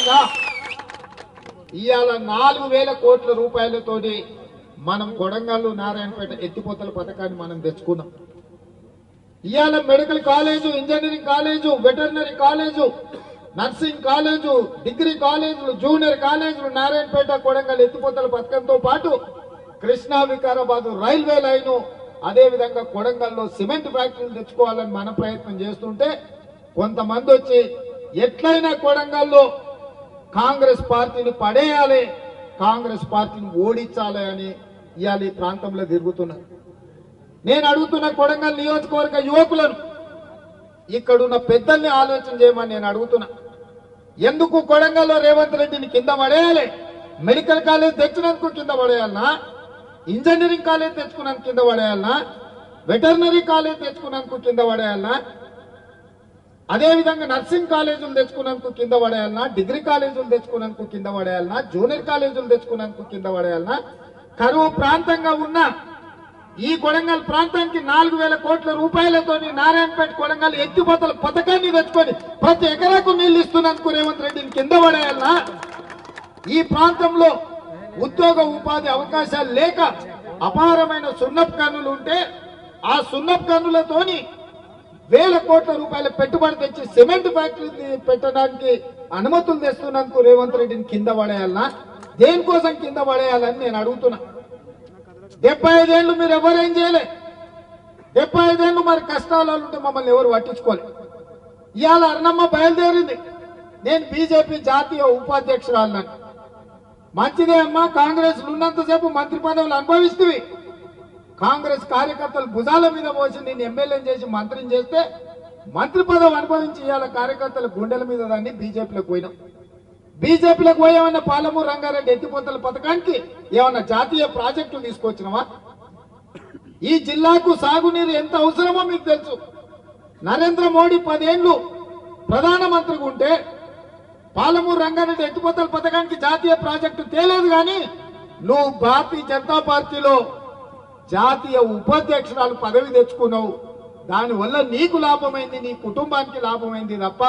భాగంగా ఇవాళ 4,000 కోట్ల రూపాయలతోటి మనం కొడంగల్లు నారాయణపేట ఎత్తిపోతల పథకాన్ని మనం తెచ్చుకున్నాం. ఇవాళ medical college, engineering college, veterinary college, nursing college, degree కాలేజీలు, జూనియర్ కాలేజీలు నారాయణపేట కొడంగల్ ఎత్తిపోతల పథకంతో పాటు కృష్ణా వికారాబాద్ రైల్వే లైను, అదే విధంగా కొడంగల్లో సిమెంట్ ఫ్యాక్టరీలు తెచ్చుకోవాలని మన ప్రయత్నం చేస్తుంటే కొంతమంది వచ్చి ఎట్లయినా కొడంగల్లో కాంగ్రెస్ పార్టీని పడేయాలి, కాంగ్రెస్ పార్టీని ఓడించాలి అని ఇవాళ ఈ ప్రాంతంలో తిరుగుతున్నారు. నేను అడుగుతున్న కొడంగల్ నియోజకవర్గ యువకులను, ఇక్కడున్న పెద్దల్ని ఆలోచన చేయమని నేను అడుగుతున్నా. ఎందుకు కొడంగల్లో రేవంత్ రెడ్డిని కింద పడేయాలి? మెడికల్ కాలేజ్ తెచ్చినందుకు కింద పడేయాలనా? ఇంజనీరింగ్ కాలేజ్ తెచ్చుకున్నందుకు కింద పడేయాలనా? వెటర్నరీ కాలేజ్ తెచ్చుకున్నందుకు కింద పడేయాలనా? అదేవిధంగా నర్సింగ్ కాలేజీలు తెచ్చుకున్నందుకు కింద పడేయాలనా? డిగ్రీ కాలేజీలు తెచ్చుకున్నందుకు కింద పడేయాలనా? జూనియర్ కాలేజీలు తెచ్చుకున్నందుకు కింద పడేయాలనా? కరువు ప్రాంతంగా ఉన్న ఈ కొడంగల్ ప్రాంతానికి 4,000 కోట్ల రూపాయలతోని నారాయణపేట కొడంగల్ ఎత్తిపోతల పథకాన్ని తెచ్చుకొని ప్రతి ఎకరాకు నీళ్లు ఇస్తున్నందుకు రేవంత్ రెడ్డిని కింద పడేయాలనా? ఈ ప్రాంతంలో ఉద్యోగ ఉపాధి అవకాశాలు లేక అపారమైన సున్నపు గనులు ఉంటే ఆ సున్నపు గనులతోని 1,000 కోట్ల రూపాయల పెట్టుబడి తెచ్చి సిమెంట్ ఫ్యాక్టరీ పెట్టడానికి అనుమతులు తెస్తున్నందుకు రేవంత్ రెడ్డిని కింద పడేయాలనా? దేనికోసం కింద పడేయాలని నేను అడుగుతున్నా. 75 ఏళ్ళు మీరు ఎవరేం చేయలే. 75 ఏళ్ళు మరి కష్టాలు ఉంటే మమ్మల్ని ఎవరు పట్టించుకోలే. ఇవాళ అర్ణమ్మ బయలుదేరింది, నేను బీజేపీ జాతీయ ఉపాధ్యక్షురాలను. మంచిదే అమ్మా, కాంగ్రెస్ ఉన్నంతసేపు మంత్రి పదవులు అనుభవిస్తుంది. కాంగ్రెస్ కార్యకర్తలు భుజాల మీద పోసి నేను ఎమ్మెల్యేని చేసి మంత్రిని చేస్తే మంత్రి పదవి అనుభవించి ఇవాళ కార్యకర్తల గుండెల మీద దాన్ని బీజేపీలోకి పోయినాం. బీజేపీలోకి పోయామన్న పాలమూరు రంగారెడ్డి ఎత్తిపోతల పథకానికి ఏమన్నా జాతీయ ప్రాజెక్టులు తీసుకొచ్చినావా? ఈ జిల్లాకు సాగునీరు ఎంత అవసరమో మీకు తెలుసు. నరేంద్ర మోడీ 10 ఏళ్లు ప్రధానమంత్రిగా ఉంటే పాలమూరు రంగారెడ్డి ఎత్తిపోతల పథకానికి జాతీయ ప్రాజెక్టు తేలేదు. కానీ నువ్వు భారతీయ జనతా పార్టీలో జాతీయ ఉపాధ్యక్షురాలు పదవి తెచ్చుకున్నావు. దానివల్ల నీకు లాభమైంది, నీ కుటుంబానికి లాభమైంది తప్ప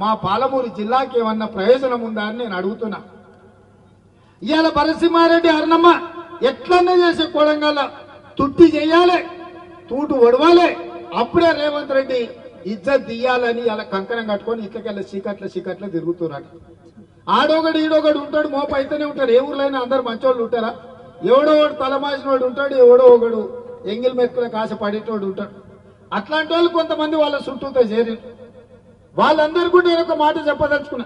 మా పాలమూరు జిల్లాకి ఏమన్నా ప్రయోజనం ఉందా అని నేను అడుగుతున్నా. ఇవాళ భరసింహారెడ్డి అర్ణమ్మ ఎట్లన్నా చేసే కొడంగల్ తుట్టి చేయాలి, తూటు ఒడవాలి, అప్పుడే రేవంత్ రెడ్డి ఇజ్జత్ తీయాలని ఇలా కంకణం కట్టుకొని ఇట్లకెళ్ళి చీకట్ల తిరుగుతున్నాడు. ఆడొకడు ఈడొకడు ఉంటాడు, మోప అయితేనే ఉంటాడు. ఏ ఊర్లో అయినా అందరు మంచోళ్ళు ఉంటారా? ఎవడో ఒకడు తలమాసినోడు ఉంటాడు, ఎవడో ఒకడు ఎంగిల్ మెక్కులకు ఆశ పడేటోడు ఉంటాడు. అట్లాంటి వాళ్ళు కొంతమంది వాళ్ళ చుట్టూతో చేరి వాళ్ళందరూ కూడా నేను ఒక మాట చెప్పదలుచుకున్నా.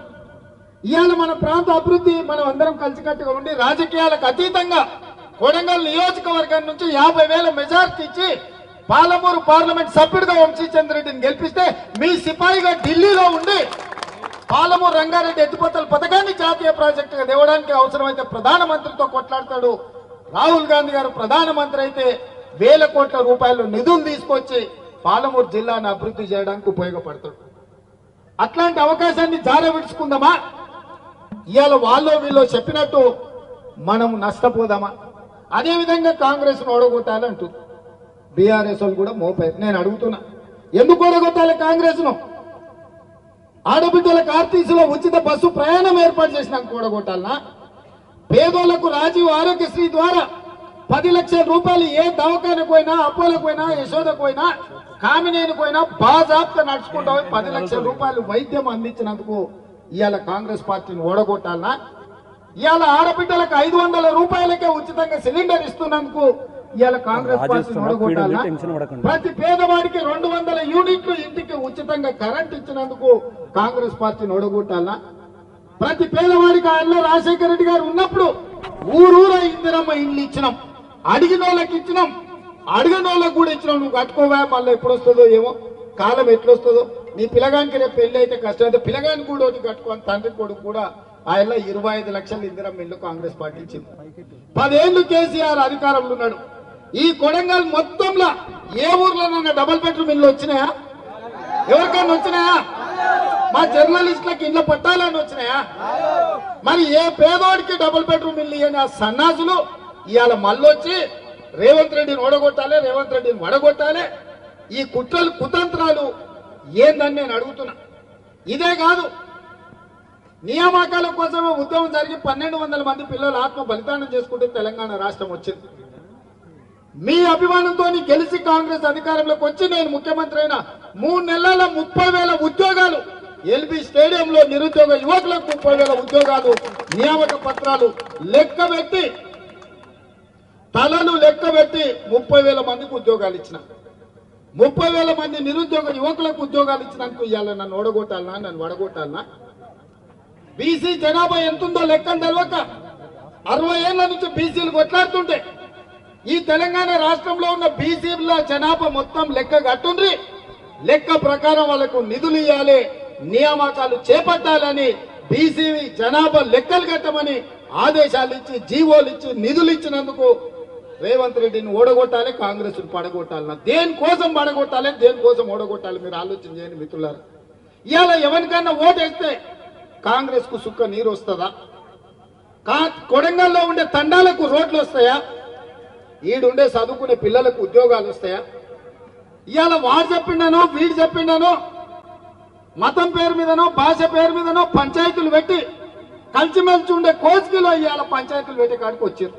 ఇవాళ మన ప్రాంత అభివృద్ధి మనం అందరం కలిసికట్టుగా ఉండి రాజకీయాలకు అతీతంగా కొడంగల్ నియోజకవర్గం నుంచి 50,000 మెజార్టీ ఇచ్చి పాలమూరు పార్లమెంట్ సభ్యుడిగా వంశీచంద్రెడ్డిని గెలిపిస్తే మీ సిపాయిగా ఢిల్లీలో ఉండి పాలమూరు రంగారెడ్డి ఎత్తిపోతల పథకాన్ని జాతీయ ప్రాజెక్టుగా తేవడానికి అవసరమైతే ప్రధానమంత్రితో కొట్లాడతాడు. రాహుల్ గాంధీ గారు ప్రధానమంత్రి అయితే 1,000 కోట్ల రూపాయలు నిధులు తీసుకొచ్చి పాలమూరు జిల్లాను అభివృద్ధి చేయడానికి ఉపయోగపడతాడు. అట్లాంటి అవకాశాన్ని జారవిడుచుకుందామా? ఇవాళ వాళ్ళు వీళ్ళు చెప్పినట్టు మనం నష్టపోదామా? అదేవిధంగా కాంగ్రెస్ ఓడగొట్టాలంటూ బీఆర్ఎస్ వాళ్ళు కూడా మోపారు. నేను అడుగుతున్నా, ఎందుకు ఓడగొట్టాలి కాంగ్రెస్ ను? ఆడబిడ్డలకు ఆర్టీసీలో ఉచిత బస్సు ప్రయాణం ఏర్పాటు చేసినాక ఓడగొట్టాలనా? పేదోళ్లకు రాజీవ్ ఆరోగ్యశ్రీ ద్వారా 10 లక్షల రూపాయలు ఏ దవాఖానకు పోయినా, అపోలకు పోయినా, యశోదకు పోయినా, కామినేనికి పోయినా బాజాబ్తా నడుచుకుంటా 10 లక్షల రూపాయలు వైద్యం అందించినందుకు ఇవాళ కాంగ్రెస్ పార్టీని ఓడగొట్టాలనా? ఇవాళ ఆడబిడ్డలకు 500 రూపాయలకే ఉచితంగా సిలిండర్ ఇస్తున్నందుకు ఇవాళ కాంగ్రెస్ పార్టీని ఓడగొట్టాలనా? ప్రతి పేదవాడికి 200 యూనిట్లు ఇంటికి ఉచితంగా కరెంట్ ఇచ్చినందుకు కాంగ్రెస్ పార్టీని ఓడగొట్టాలనా? ప్రతి పేదవాడికి ఆయనలో రాజశేఖర రెడ్డి గారు ఉన్నప్పుడు ఊరూరా ఇందిరమ్మ ఇల్లు ఇచ్చినాం, అడిగిన వాళ్ళకి ఇచ్చినాం, అడిగిన వాళ్ళకి కూడా ఇచ్చినాం. నువ్వు కట్టుకోవా, మళ్ళీ ఎప్పుడు వస్తుందో ఏమో, కాలం ఎట్లొస్తుందో. నీ పిల్లగానికి రేపు పెళ్లి అయితే కష్టమైతే పిల్లగానికి కూడా ఒకటి కట్టుకోని తండ్రి కొడుకు కూడా ఆయన 25 లక్షల ఇందిరమ్మ ఇల్లు కాంగ్రెస్ పార్టీ ఇచ్చింది. 10 ఏళ్లు కేసీఆర్ అధికారంలో ఉన్నాడు. ఈ కొడంగల్ మొత్తంలో ఏ ఊర్లోనన్నా డబుల్ బెడ్రూమ్ ఇల్లు వచ్చినాయా? ఎవరికైనా వచ్చినాయా? మా జర్నలిస్టులకు ఇళ్ళ పట్టాలని వచ్చినాయా? మరి ఏ పేదోడికి డబుల్ బెడ్రూమ్ ఇల్లు ఇయ్యని ఆ సన్నాసులు ఇవాళ మళ్ళొచ్చి రేవంత్ రెడ్డిని ఓడగొట్టాలి, రేవంత్ రెడ్డిని వడగొట్టాలి. ఈ కుట్రలు కుతంత్రాలు ఏందని నేను అడుగుతున్నా. ఇదే కాదు, నియామకాల కోసమే ఉద్యమం జరిగి 1200 మంది పిల్లలు ఆత్మ బలిదానం చేసుకుంటే తెలంగాణ రాష్ట్రం వచ్చింది. మీ అభిమానంతో గెలిచి కాంగ్రెస్ అధికారంలోకి వచ్చి నేను ముఖ్యమంత్రి అయిన 3 నెలల 30,000 ఉద్యోగాలు, ఎల్బీ స్టేడియంలో నిరుద్యోగ యువకులకు 30,000 ఉద్యోగాలు, నియామక పత్రాలు లెక్కబెట్టి తలలు లెక్కబెట్టి 30,000 మందికి ఉద్యోగాలు ఇచ్చిన. 30,000 మంది నిరుద్యోగ యువకులకు ఉద్యోగాలు ఇచ్చినందుకు ఇవాళ నన్ను ఓడగొట్టాలనా, నన్ను వడగొట్టాలనా? బీసీ జనాభా ఎంతుందో లెక్కను తెలవక 60 ఏళ్ల నుంచి బీసీలు కొట్లాడుతుంటే ఈ తెలంగాణ రాష్ట్రంలో ఉన్న బీసీల జనాభా మొత్తం లెక్క కట్టుండ్రి. లెక్క ప్రకారం వాళ్ళకు నిధులు ఇవ్వాలి, నియామకాలు చేపట్టాలని, బీసీ జనాభా లెక్కలు కట్టమని ఆదేశాలు ఇచ్చి జీవోలు ఇచ్చి నిధులు ఇచ్చినందుకు రేవంత్ రెడ్డిని ఓడగొట్టాలి, కాంగ్రెస్ పడగొట్టాలన్నా దేనికోసం పడగొట్టాలి, దేనికోసం ఓడగొట్టాలి మీరు ఆలోచన చేయండి మిత్రులారా. ఇవాళ ఎవరికన్నా ఓటేస్తే కాంగ్రెస్ కు సుక్క నీరు వస్తుందా? కొడంగల్లో ఉండే తండాలకు రోడ్లు వస్తాయా? ఈడుండే చదువుకునే పిల్లలకు ఉద్యోగాలు వస్తాయా? ఇవాళ వాడు చెప్పిండనో వీడు చెప్పిండనో మతం పేరు మీదనో భాష పేరు మీదనో పంచాయతీలు పెట్టి కలిసిమెలిసి ఉండే కోస్గిలో ఇవాళ పంచాయతీలు పెట్టి కాడికి వచ్చారు.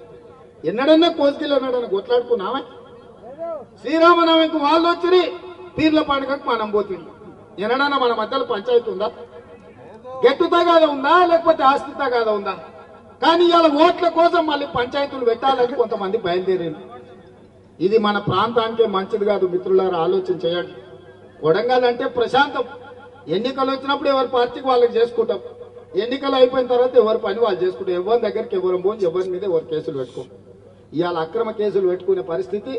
ఎన్నడన్నా కోస్గిలో ఎన్నడన్నా కొట్లాడుకున్నామా? శ్రీరామనవమికి వాళ్ళు వచ్చి పీర్ల పండుగకు మనం పోతుంది. ఎన్నడన్నా మన మధ్యలో పంచాయతీ ఉందా? గెట్టు తగాదా ఉందా, లేకపోతే ఆస్తి తగాదా ఉందా? కానీ ఇవాళ ఓట్ల కోసం మళ్ళీ పంచాయతీలు పెట్టాలని కొంతమంది బయలుదేరారు. ఇది మన ప్రాంతానికే మంచిది కాదు మిత్రులారా, ఆలోచన చేయండి. కొడంగల్ అంటే ప్రశాంతం. ఎన్నికలు వచ్చినప్పుడు ఎవరి పార్టీకి వాళ్ళకి చేసుకుంటాం, ఎన్నికలు అయిపోయిన తర్వాత ఎవరి పని వాళ్ళు చేసుకుంటాం. ఎవరి దగ్గరికి ఎవరు పోని, ఎవరి మీద ఎవరు కేసులు పెట్టుకోం. ఇవాళ అక్రమ కేసులు పెట్టుకునే పరిస్థితి,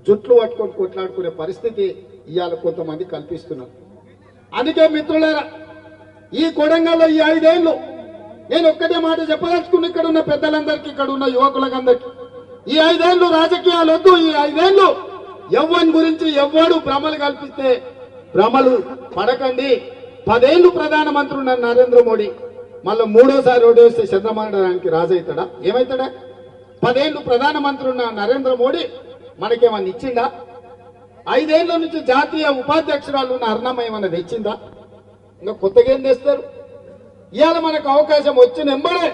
జుట్లు పట్టుకొని కొట్లాడుకునే పరిస్థితి ఇవాళ కొంతమంది కల్పిస్తున్నారు. అందుకే మిత్రులారా, ఈ కొడంగల్లో ఈ 5 ఏళ్ళు నేను ఒక్కటే మాట చెప్పదలుచుకుని ఇక్కడ ఉన్న పెద్దలందరికీ, ఇక్కడ ఉన్న యువకులందరికీ, ఈ 5 ఏళ్ళు రాజకీయాలు వద్దు. ఈ 5 ఏళ్ళు ఎవ్వని గురించి ఎవ్వడు భ్రమలు కల్పిస్తే భ్రమలు పడకండి. 10 ఏళ్ళు ప్రధానమంత్రి ఉన్న నరేంద్ర మోడీ మళ్ళీ 3వసారి ఓటేస్తే చంద్రబాబు రాజు అవుతాడా? ఏమవుతాడా? 10 ఏళ్ళు ప్రధానమంత్రి ఉన్న నరేంద్ర మోడీ మనకేమన్నా ఇచ్చిందా? 5 ఏళ్ల నుంచి జాతీయ ఉపాధ్యక్షురాలు ఉన్న అరుణమ్మ ఏమన్నా తెచ్చిందా? ఇంకా కొత్తగా ఏం తెస్తారు? ఇవాళ మనకు అవకాశం వచ్చిన ఎంబడే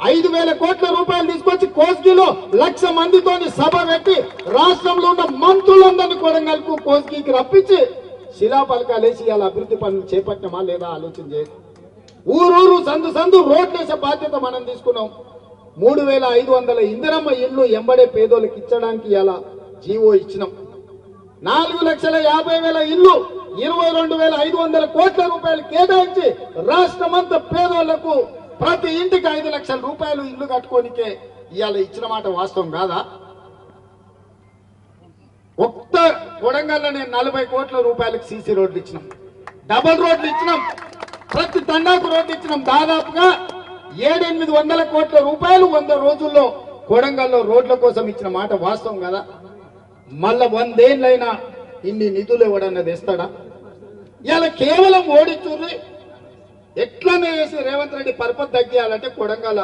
5,000 కోట్ల రూపాయలు తీసుకొచ్చి కోస్గిలో 1,00,000 మందితోని సభ పెట్టి రాష్ట్రంలో ఉన్న మంత్రులందరినీ కొడంగల్కు కోస్గికి రప్పించి శిలాఫలకాలు వేసి ఇవాళ అభివృద్ధి పనులు చేపట్టినమా లేదా ఆలోచన చేయాలి. ఊరూరు సందు సందు రోడ్లేసే బాధ్యత మనం తీసుకున్నాం. 3,500 ఇందిరమ్మ ఇళ్లు ఎంబడే పేదోళ్ళకి ఇచ్చడానికి ఇవాళ జీవో ఇచ్చినాం. 4,50,000 ఇళ్లు 22,500 కోట్ల రూపాయలు కేటాయించి రాష్ట్రమంతా పేదోళ్లకు ప్రతి ఇంటికి 5 లక్షల రూపాయలు ఇల్లు కట్టుకోనికే ఇవాళ ఇచ్చిన మాట వాస్తవం కాదా? ఒక్క కొడంగల్లో నేను 40 కోట్ల రూపాయలకు సీసీ రోడ్లు ఇచ్చినాం, డబల్ రోడ్లు ఇచ్చినాం, ప్రతి తండాకు రోడ్లు ఇచ్చినాం. దాదాపుగా 700-800 కోట్ల రూపాయలు 100 రోజుల్లో కొడంగల్లో రోడ్ల కోసం ఇచ్చిన మాట వాస్తవం కదా? మళ్ళా 100 ఏళ్ళైనా ఇన్ని నిధులు ఇవ్వడన్నది ఇస్తాడా? ఇలా కేవలం ఓడించుర్రి ఎట్లనే వేసి రేవంత్ రెడ్డి పరపతి తగ్గియాలంటే కొడంగల్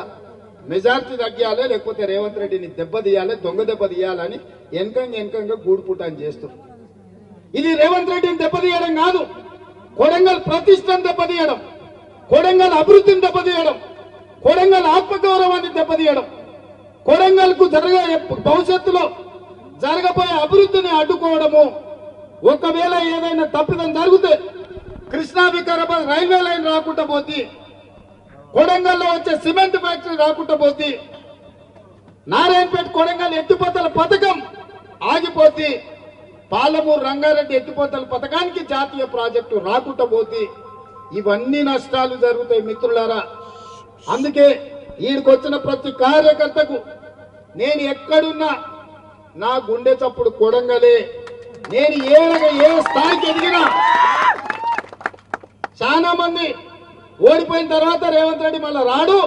మెజార్టీ తగ్గియాలి, లేకపోతే రేవంత్ రెడ్డిని దెబ్బతీయాలి, దొంగ దెబ్బ తీయాలని వెనకంగా గూడుపుటాన్ని చేస్తారు. ఇది రేవంత్ రెడ్డిని దెబ్బతీయడం కాదు, కొడంగల్ ప్రతిష్టను దెబ్బతీయడం, కొడంగల్ అభివృద్ధిని దెబ్బతీయడం, కొడంగల్ ఆత్మగౌరవాన్ని దెబ్బతీయడం, కొడంగల్ కు భవిష్యత్తులో జరగబోయే అభివృద్ధిని అడ్డుకోవడము. ఒకవేళ ఏదైనా తప్పిదం జరిగితే కృష్ణా వికారాబాద్ రైల్వే లైన్ రాకుండా పోతే, కొడంగల్లో వచ్చే సిమెంట్ ఫ్యాక్టరీ రాకుండా పోతే, నారాయణపేట కొడంగల్ ఎత్తిపోతల పథకం ఆగిపోతే, పాలమూరు రంగారెడ్డి ఎత్తిపోతల పథకానికి జాతీయ ప్రాజెక్టు రాకుండా పోతే ఇవన్నీ నష్టాలు జరుగుతాయి మిత్రులారా. అందుకే ఈడికొచ్చిన ప్రతి కార్యకర్తకు నేను ఎక్కడున్నా నా గుండె చప్పుడు కొడంగలే. నేను ఏ స్థాయికి ఎదిగినా, చాలా మంది ఓడిపోయిన తర్వాత రేవంత్ రెడ్డి మళ్ళీ రాడు,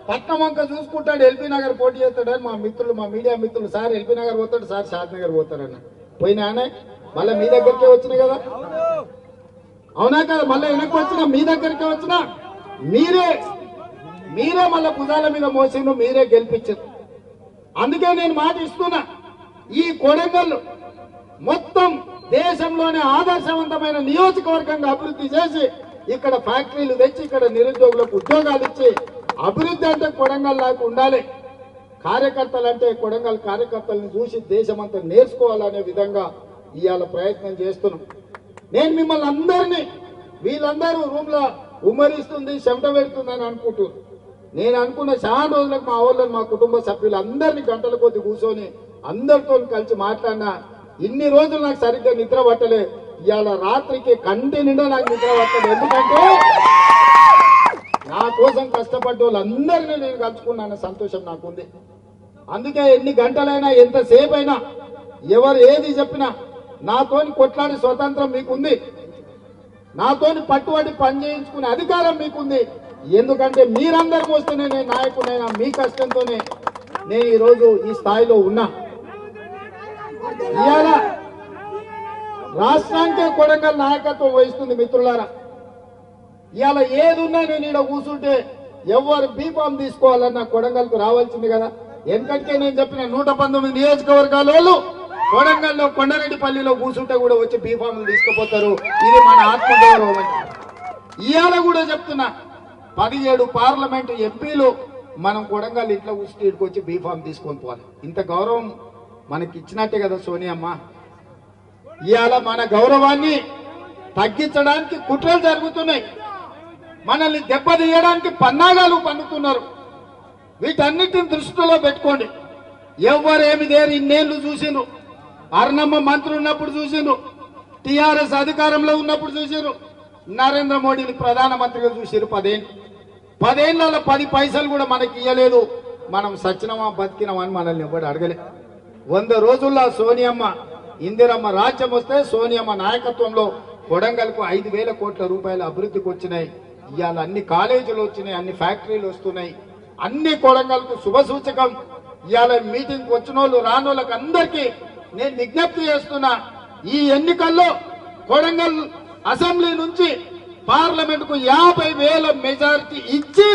పట్నం వంక చూసుకుంటాడు, ఎల్బీ నగర్ పోటీ చేస్తాడని మా మిత్రులు, మా మీడియా మిత్రులు, సార్ ఎల్బీ నగర్ పోతాడు, సార్ షాద్ నగర్ పోతాడన్న పోయినానే మళ్ళీ మీ దగ్గరికే వచ్చినాయి కదా, అవునా కదా? మళ్ళీ వెనక్కి వచ్చినా మీ దగ్గరికే వచ్చినా మీరే మళ్ళీ భుజాల మీద మోసిండు, మీరే గెలిపించారు. అందుకే నేను మాట ఇస్తున్నా, ఈ కొడంగల్ మొత్తం దేశంలోనే ఆదర్శవంతమైన నియోజకవర్గంగా అభివృద్ధి చేసి ఇక్కడ ఫ్యాక్టరీలు తెచ్చి ఇక్కడ నిరుద్యోగులకు ఉద్యోగాలు ఇచ్చి అభివృద్ధి అంటే కొడంగల్ లాగా ఉండాలి. కార్యకర్తలు అంటే కొడంగల్ కార్యకర్తలను చూసి దేశమంతా నేర్చుకోవాలనే విధంగా ఇవాళ ప్రయత్నం చేస్తున్నాం. నేను మిమ్మల్ని అందరినీ వీళ్ళందరూ రూమ్ లో ఉమ్మరిస్తుంది చెమట పెడుతుందని అనుకుంటున్నారు. నేను అనుకున్న చాలా రోజులకు మా వాళ్ళని మా కుటుంబ సభ్యులు అందరినీ గంటల కొద్ది కూర్చొని అందరితో కలిసి మాట్లాడినా ఇన్ని రోజులు నాకు సరిగ్గా నిద్ర పట్టలే. ఇవాళ రాత్రికి కంటి నిండా నాకు నిద్ర పట్టలేదు. ఎందుకంటే నా కోసం కష్టపడ్డ వాళ్ళందరినీ నేను కలుసుకున్నాను, సంతోషం నాకుంది. అందుకే ఎన్ని గంటలైనా ఎంతసేపు అయినా ఎవరు ఏది చెప్పినా నాతోని కొట్లాడి స్వతంత్రం మీకుంది, నాతోని పట్టుబడి పని చేయించుకునే అధికారం మీకుంది. ఎందుకంటే మీరందరి కోసమే నేను నాయకుడైనా, మీ కష్టంతోనే నేను ఈరోజు ఈ స్థాయిలో ఉన్నా. ఇవాళ రాష్ట్రానికే కొడంగల్ నాయకత్వం వహిస్తుంది మిత్రులారా. ఇవాళ ఏది ఉన్నా నేను ఇక్కడ కూర్చుంటే ఎవరు బీఫామ్ తీసుకోవాలన్నా కొడంగల్కు రావాల్సింది కదా. ఎందుకంటే నేను చెప్పిన 119 నియోజకవర్గాల వాళ్ళు కొడంగల్లో కొండరెడ్డిపల్లిలో కూర్చుంటే కూడా వచ్చి బీఫామ్లు తీసుకుపోతారు. ఇది మన ఆత్మగౌరవం. ఇవాళ కూడా చెప్తున్నా 17 పార్లమెంటు ఎంపీలు మనం కొడంగల్ ఇంట్లో కూర్చుంటే ఇక్కడికి వచ్చి బీఫామ్ తీసుకొని పోవాలి. ఇంత గౌరవం మనకి ఇచ్చినట్టే కదా సోనియమ్మ. ఇవాళ మన గౌరవాన్ని తగ్గించడానికి కుట్రలు జరుగుతున్నాయి, మనల్ని దెబ్బతీయడానికి పన్నాగాలు పన్నుతున్నారు. వీటన్నిటిని దృష్టిలో పెట్టుకోండి. ఎవరేమి దేరు ఇన్నేళ్లు చూసిండ్రు. అర్ణమ్మ మంత్రి ఉన్నప్పుడు చూసిండ్రు, టీఆర్ఎస్ అధికారంలో ఉన్నప్పుడు చూసిండ్రు, నరేంద్ర మోడీని ప్రధానమంత్రిగా చూసిరు. 10 ఏళ్లలో 10 పైసలు కూడా మనకి ఇయ్యలేదు. మనం సచ్చినమా బతికినమా అని మనల్ని ఎవరు అడగలే. 100 రోజుల్లో సోనియమ్మ ఇందిరమ్మ రాజ్యం వస్తే సోనియమ్మ నాయకత్వంలో కొడంగల్కు 5,000 కోట్ల రూపాయల అభివృద్ధికి వచ్చినాయి. ఇవాళ అన్ని కాలేజీలు వచ్చినాయి, అన్ని ఫ్యాక్టరీలు వస్తున్నాయి, అన్ని కొడంగల్కు శుభ సూచకం. ఇవాళ మీటింగ్ వచ్చిన వాళ్ళు రానోళ్ళకి అందరికీ నేను విజ్ఞప్తి చేస్తున్నా, ఈ ఎన్నికల్లో కొడంగల్ అసెంబ్లీ నుంచి పార్లమెంట్ కు 50,000 మెజారిటీ ఇచ్చి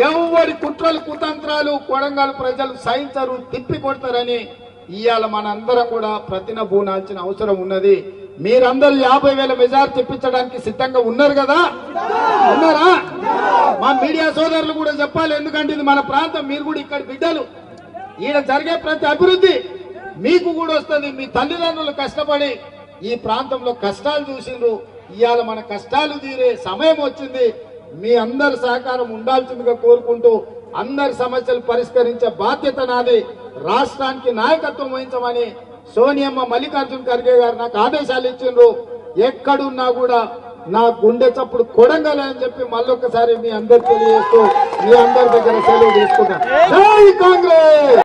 ఎవరి కుట్రలు కుతంత్రాలు కొడంగల్ ప్రజలు సహించరు, తిప్పి కొడతారని ఇవాళ మనందరం కూడా ప్రతినబూనాల్సిన అవసరం ఉన్నది. మీరందరూ 50,000 మెజారిటీ తెప్పించడానికి సిద్ధంగా ఉన్నారు కదా? ఉన్నారా? మా మీడియా సోదరులు కూడా చెప్పాలి. ఎందుకంటే ఇది మన ప్రాంతం, మీరు కూడా ఇక్కడ బిడ్డలు. ఈడ జరిగే ప్రతి అభివృద్ధి మీకు కూడా వస్తుంది. మీ తల్లిదండ్రులు కష్టపడి ఈ ప్రాంతంలో కష్టాలు చూసిండ్రు. ఇవాళ మన కష్టాలు తీరే సమయం వచ్చింది. మీ అందరి సహకారం ఉండాల్సిందిగా కోరుకుంటూ అందరి సమస్యలు పరిష్కరించే బాధ్యత నాది. రాష్ట్రానికి నాయకత్వం వహించమని సోనియమ్మ మల్లికార్జున ఖర్గే గారు నాకు ఆదేశాలు ఇచ్చిండ్రు. ఎక్కడున్నా కూడా నా గుండె చప్పుడు కొడంగల్ అని చెప్పి మళ్ళొక్కసారి మీ అందరు తెలియజేస్తూ మీ అందరి దగ్గర సెలవు తీసుకుంటా. జై కాంగ్రెస్.